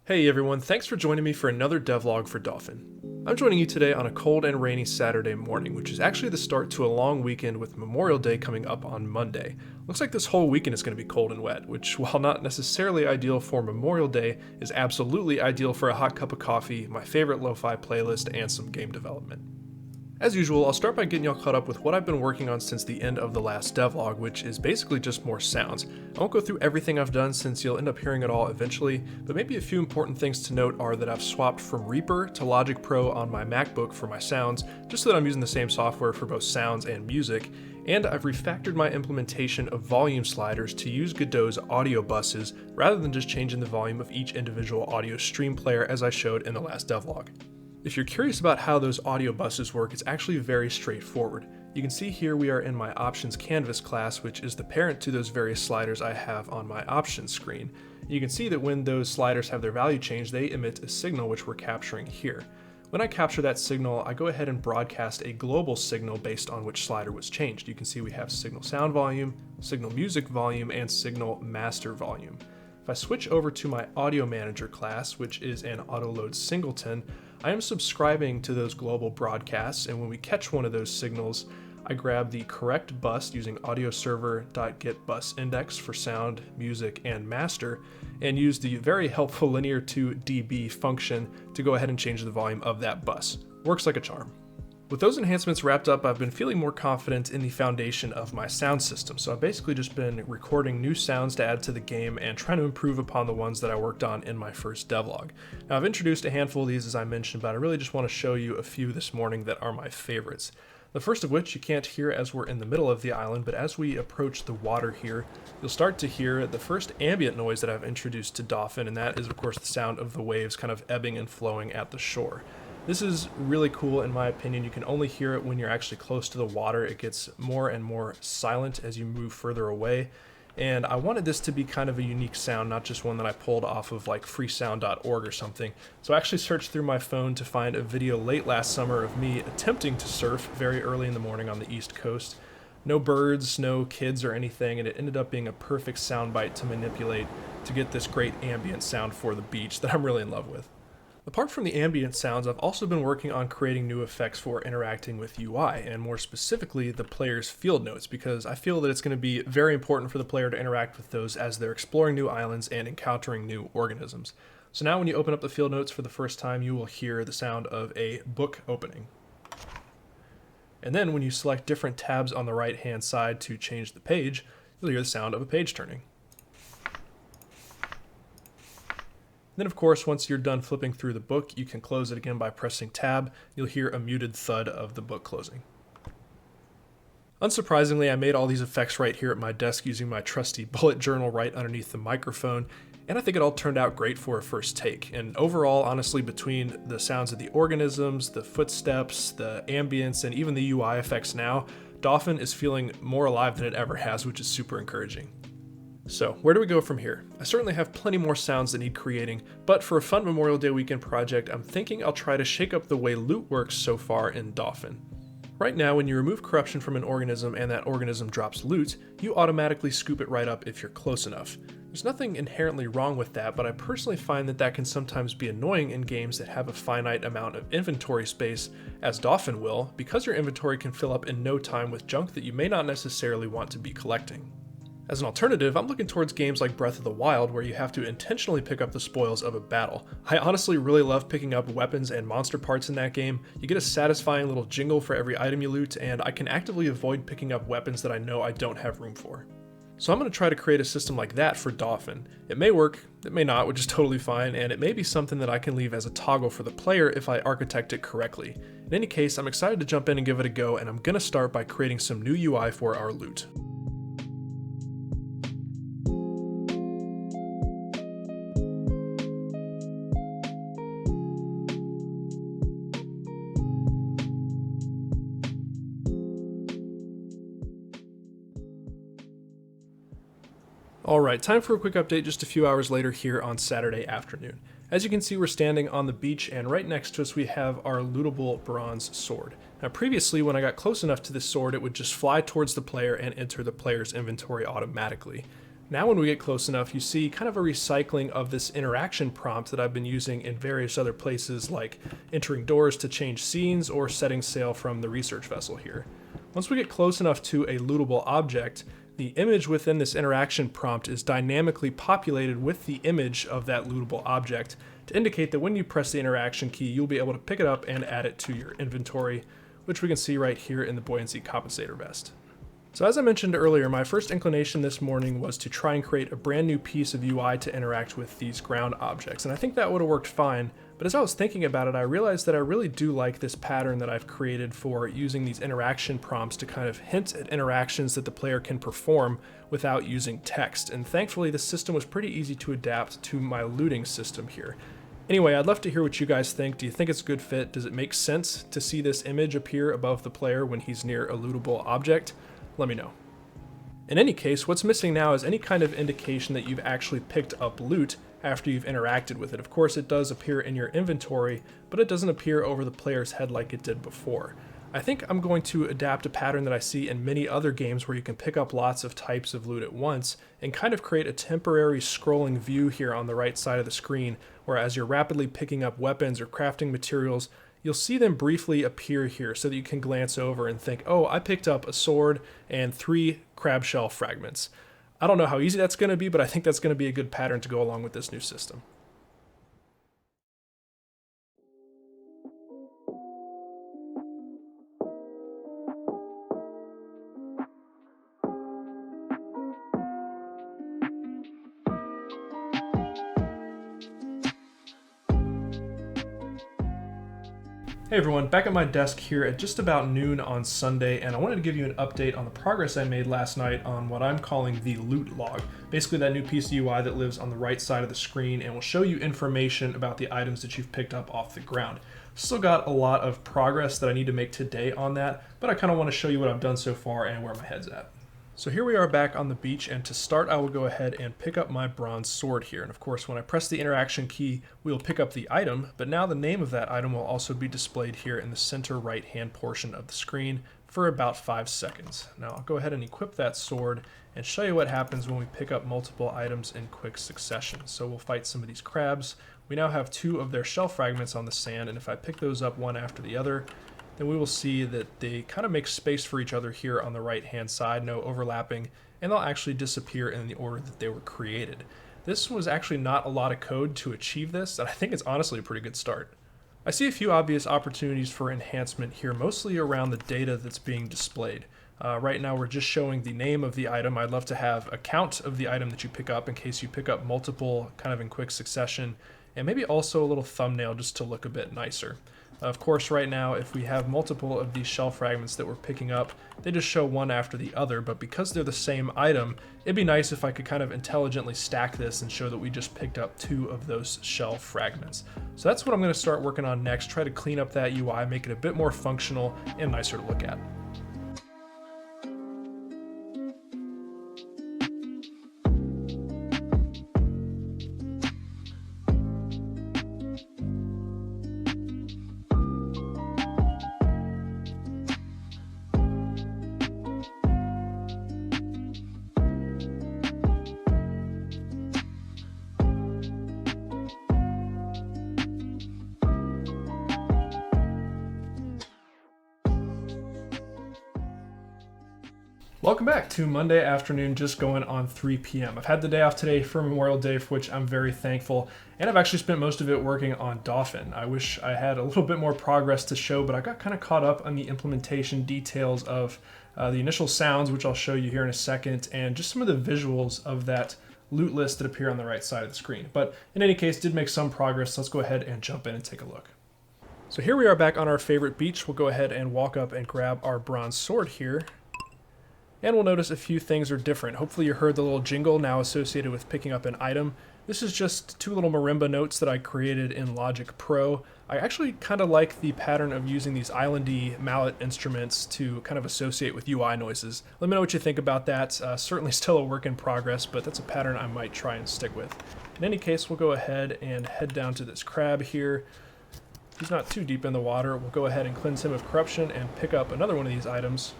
Hey everyone, thanks for joining me for another devlog for Dolphin. I'm joining you today on a cold and rainy Saturday morning, which is actually the start to a long weekend with Memorial Day coming up on Monday. Looks like this whole weekend is going to be cold and wet, which, while not necessarily ideal for Memorial Day, is absolutely ideal for a hot cup of coffee, my favorite lo-fi playlist, and some game development. As usual, I'll start by getting y'all caught up with what I've been working on since the end of the last devlog, which is basically just more sounds. I won't go through everything I've done since you'll end up hearing it all eventually, but maybe a few important things to note are that I've swapped from Reaper to Logic Pro on my MacBook for my sounds, just so that I'm using the same software for both sounds and music, and I've refactored my implementation of volume sliders to use Godot's audio buses rather than just changing the volume of each individual audio stream player as I showed in the last devlog. If you're curious about how those audio buses work, it's actually very straightforward. You can see here we are in my options canvas class, which is the parent to those various sliders I have on my options screen. You can see that when those sliders have their value changed, they emit a signal which we're capturing here. When I capture that signal, I go ahead and broadcast a global signal based on which slider was changed. You can see we have signal sound volume, signal music volume, and signal master volume. If I switch over to my audio manager class, which is an autoload singleton, I am subscribing to those global broadcasts, and when we catch one of those signals, I grab the correct bus using audioserver.getBusIndex for sound, music, and master, and use the very helpful linear2db function to go ahead and change the volume of that bus. Works like a charm. With those enhancements wrapped up, I've been feeling more confident in the foundation of my sound system, so I've basically just been recording new sounds to add to the game and trying to improve upon the ones that I worked on in my first devlog. Now, I've introduced a handful of these as I mentioned, but I really just want to show you a few this morning that are my favorites. The first of which you can't hear as we're in the middle of the island, but as we approach the water here, you'll start to hear the first ambient noise that I've introduced to Dauphin, and that is of course the sound of the waves kind of ebbing and flowing at the shore. This is really cool in my opinion. You can only hear it when you're actually close to the water. It gets more and more silent as you move further away. And I wanted this to be kind of a unique sound, not just one that I pulled off of like freesound.org or something. So I actually searched through my phone to find a video late last summer of me attempting to surf very early in the morning on the East Coast. No birds, no kids or anything, and it ended up being a perfect soundbite to manipulate to get this great ambient sound for the beach that I'm really in love with. Apart from the ambient sounds, I've also been working on creating new effects for interacting with UI, and more specifically, the player's field notes, because I feel that it's going to be very important for the player to interact with those as they're exploring new islands and encountering new organisms. So now when you open up the field notes for the first time, you will hear the sound of a book opening. And then when you select different tabs on the right-hand side to change the page, you'll hear the sound of a page turning. Then of course, once you're done flipping through the book, you can close it again by pressing tab. You'll hear a muted thud of the book closing. Unsurprisingly, I made all these effects right here at my desk using my trusty bullet journal right underneath the microphone, and I think it all turned out great for a first take. And overall, honestly, between the sounds of the organisms, the footsteps, the ambience, and even the UI effects now, Dauphin is feeling more alive than it ever has, which is super encouraging. So, where do we go from here? I certainly have plenty more sounds that need creating, but for a fun Memorial Day weekend project, I'm thinking I'll try to shake up the way loot works so far in Dauphin. Right now, when you remove corruption from an organism and that organism drops loot, you automatically scoop it right up if you're close enough. There's nothing inherently wrong with that, but I personally find that can sometimes be annoying in games that have a finite amount of inventory space, as Dauphin will, because your inventory can fill up in no time with junk that you may not necessarily want to be collecting. As an alternative, I'm looking towards games like Breath of the Wild where you have to intentionally pick up the spoils of a battle. I honestly really love picking up weapons and monster parts in that game. You get a satisfying little jingle for every item you loot, and I can actively avoid picking up weapons that I know I don't have room for. So I'm going to try to create a system like that for Dauphin. It may work, it may not, which is totally fine, and it may be something that I can leave as a toggle for the player if I architect it correctly. In any case, I'm excited to jump in and give it a go, and I'm going to start by creating some new UI for our loot. Alright, time for a quick update just a few hours later here on Saturday afternoon. As you can see, we're standing on the beach, and right next to us we have our lootable bronze sword. Now previously, when I got close enough to this sword, it would just fly towards the player and enter the player's inventory automatically. Now when we get close enough, you see kind of a recycling of this interaction prompt that I've been using in various other places, like entering doors to change scenes or setting sail from the research vessel here. Once we get close enough to a lootable object, the image within this interaction prompt is dynamically populated with the image of that lootable object to indicate that when you press the interaction key, you'll be able to pick it up and add it to your inventory, which we can see right here in the buoyancy compensator vest. So as I mentioned earlier, my first inclination this morning was to try and create a brand new piece of UI to interact with these ground objects, and I think that would have worked fine, but as I was thinking about it, I realized that I really do like this pattern that I've created for using these interaction prompts to kind of hint at interactions that the player can perform without using text, and thankfully the system was pretty easy to adapt to my looting system here. Anyway, I'd love to hear what you guys think. Do you think it's a good fit? Does it make sense to see this image appear above the player when he's near a lootable object? Let me know. In any case, what's missing now is any kind of indication that you've actually picked up loot after you've interacted with it. Of course, it does appear in your inventory, but it doesn't appear over the player's head like it did before. I think I'm going to adapt a pattern that I see in many other games where you can pick up lots of types of loot at once and kind of create a temporary scrolling view here on the right side of the screen, where as you're rapidly picking up weapons or crafting materials, you'll see them briefly appear here so that you can glance over and think, oh, I picked up a sword and 3 crab shell fragments. I don't know how easy that's going to be, but I think that's going to be a good pattern to go along with this new system. Hey everyone, back at my desk here at just about noon on Sunday, and I wanted to give you an update on the progress I made last night on what I'm calling the loot log. Basically that new piece of UI that lives on the right side of the screen and will show you information about the items that you've picked up off the ground. Still got a lot of progress that I need to make today on that, but I kind of want to show you what I've done so far and where my head's at. So here we are back on the beach, and to start I will go ahead and pick up my bronze sword here. And of course when I press the interaction key, we'll pick up the item, but now the name of that item will also be displayed here in the center right hand portion of the screen for about 5 seconds. Now I'll go ahead and equip that sword and show you what happens when we pick up multiple items in quick succession. So we'll fight some of these crabs. We now have 2 of their shell fragments on the sand, and if I pick those up one after the other, then we will see that they kind of make space for each other here on the right hand side, no overlapping, and they'll actually disappear in the order that they were created. This was actually not a lot of code to achieve this, and I think it's honestly a pretty good start. I see a few obvious opportunities for enhancement here, mostly around the data that's being displayed. Right now we're just showing the name of the item. I'd love to have a count of the item that you pick up in case you pick up multiple kind of in quick succession, and maybe also a little thumbnail just to look a bit nicer. Of course, right now, if we have multiple of these shell fragments that we're picking up, they just show one after the other, but because they're the same item, it'd be nice if I could kind of intelligently stack this and show that we just picked up 2 of those shell fragments. So that's what I'm going to start working on next, try to clean up that UI, make it a bit more functional and nicer to look at. Welcome back to Monday afternoon, just going on 3 p.m. I've had the day off today for Memorial Day, for which I'm very thankful, and I've actually spent most of it working on Dauphin. I wish I had a little bit more progress to show, but I got kind of caught up on the implementation details of the initial sounds, which I'll show you here in a second, and just some of the visuals of that loot list that appear on the right side of the screen. But in any case, did make some progress. Let's go ahead and jump in and take a look. So here we are back on our favorite beach. We'll go ahead and walk up and grab our bronze sword here. And we'll notice a few things are different. Hopefully you heard the little jingle now associated with picking up an item. This is just 2 little marimba notes that I created in Logic Pro. I actually kind of like the pattern of using these islandy mallet instruments to kind of associate with UI noises. Let me know what you think about that. Certainly still a work in progress, but that's a pattern I might try and stick with. In any case, we'll go ahead and head down to this crab here. He's not too deep in the water. We'll go ahead and cleanse him of corruption and pick up another one of these items.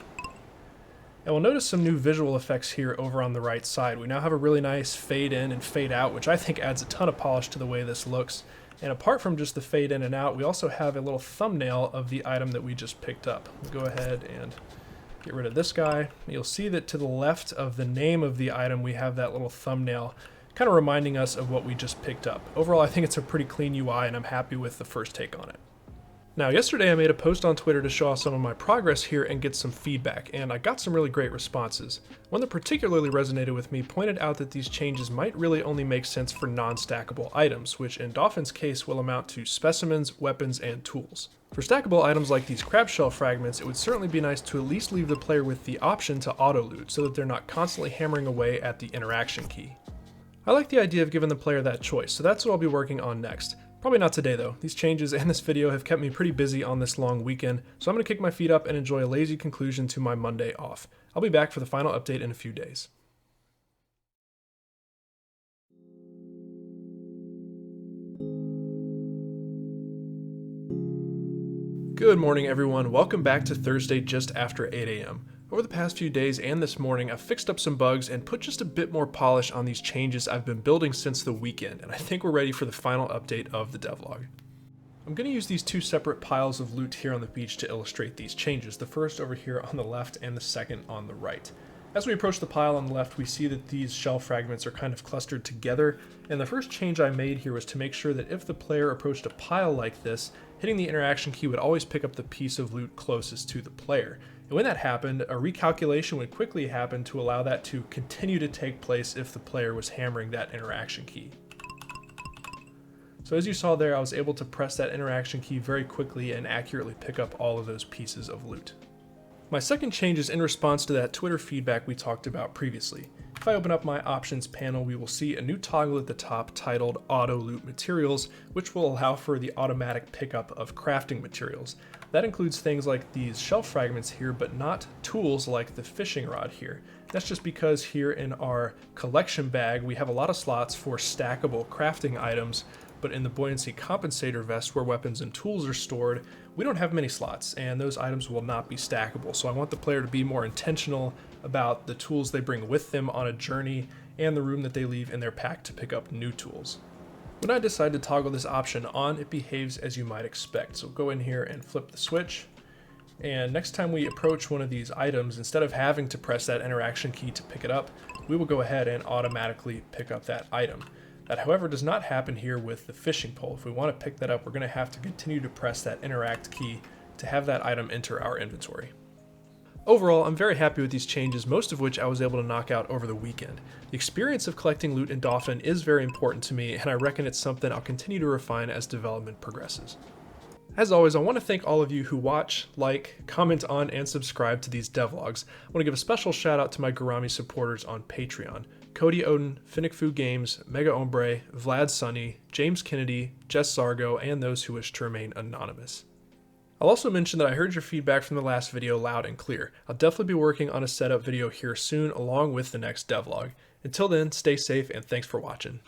And we'll notice some new visual effects here over on the right side. We now have a really nice fade in and fade out, which I think adds a ton of polish to the way this looks. And apart from just the fade in and out, we also have a little thumbnail of the item that we just picked up. We'll go ahead and get rid of this guy. You'll see that to the left of the name of the item, we have that little thumbnail, kind of reminding us of what we just picked up. Overall, I think it's a pretty clean UI, and I'm happy with the first take on it. Now, yesterday I made a post on Twitter to show off some of my progress here and get some feedback, and I got some really great responses. One that particularly resonated with me pointed out that these changes might really only make sense for non-stackable items, which in Dauphin's case will amount to specimens, weapons, and tools. For stackable items like these crab shell fragments, it would certainly be nice to at least leave the player with the option to auto-loot so that they're not constantly hammering away at the interaction key. I like the idea of giving the player that choice, so that's what I'll be working on next. Probably not today though. These changes and this video have kept me pretty busy on this long weekend, so I'm going to kick my feet up and enjoy a lazy conclusion to my Monday off. I'll be back for the final update in a few days. Good morning everyone, welcome back to Thursday just after 8 a.m. Over the past few days and this morning, I've fixed up some bugs and put just a bit more polish on these changes I've been building since the weekend, and I think we're ready for the final update of the devlog. I'm going to use these two separate piles of loot here on the beach to illustrate these changes, the first over here on the left and the second on the right. As we approach the pile on the left, we see that these shell fragments are kind of clustered together, and the first change I made here was to make sure that if the player approached a pile like this, hitting the interaction key would always pick up the piece of loot closest to the player. And when that happened, a recalculation would quickly happen to allow that to continue to take place if the player was hammering that interaction key. So as you saw there, I was able to press that interaction key very quickly and accurately pick up all of those pieces of loot. My second change is in response to that Twitter feedback we talked about previously. If I open up my options panel, we will see a new toggle at the top titled Auto Loot Materials, which will allow for the automatic pickup of crafting materials. That includes things like these shell fragments here, but not tools like the fishing rod here. That's just because here in our collection bag, we have a lot of slots for stackable crafting items, but in the buoyancy compensator vest where weapons and tools are stored, we don't have many slots, and those items will not be stackable. So I want the player to be more intentional about the tools they bring with them on a journey and the room that they leave in their pack to pick up new tools. When I decide to toggle this option on, it behaves as you might expect. So go in here and flip the switch, and next time we approach one of these items, instead of having to press that interaction key to pick it up, we will go ahead and automatically pick up that item. That, however, does not happen here with the fishing pole. If we want to pick that up, we're going to have to continue to press that interact key to have that item enter our inventory. Overall, I'm very happy with these changes, most of which I was able to knock out over the weekend. The experience of collecting loot in Dauphin is very important to me, and I reckon it's something I'll continue to refine as development progresses. As always, I want to thank all of you who watch, like, comment on, and subscribe to these devlogs. I want to give a special shout out to my Garami supporters on Patreon: Cody Odin, Finnick Games, Mega Ombre, Vlad Sunny, James Kennedy, Jess Sargo, and those who wish to remain anonymous. I'll also mention that I heard your feedback from the last video loud and clear. I'll definitely be working on a setup video here soon along with the next devlog. Until then, stay safe and thanks for watching.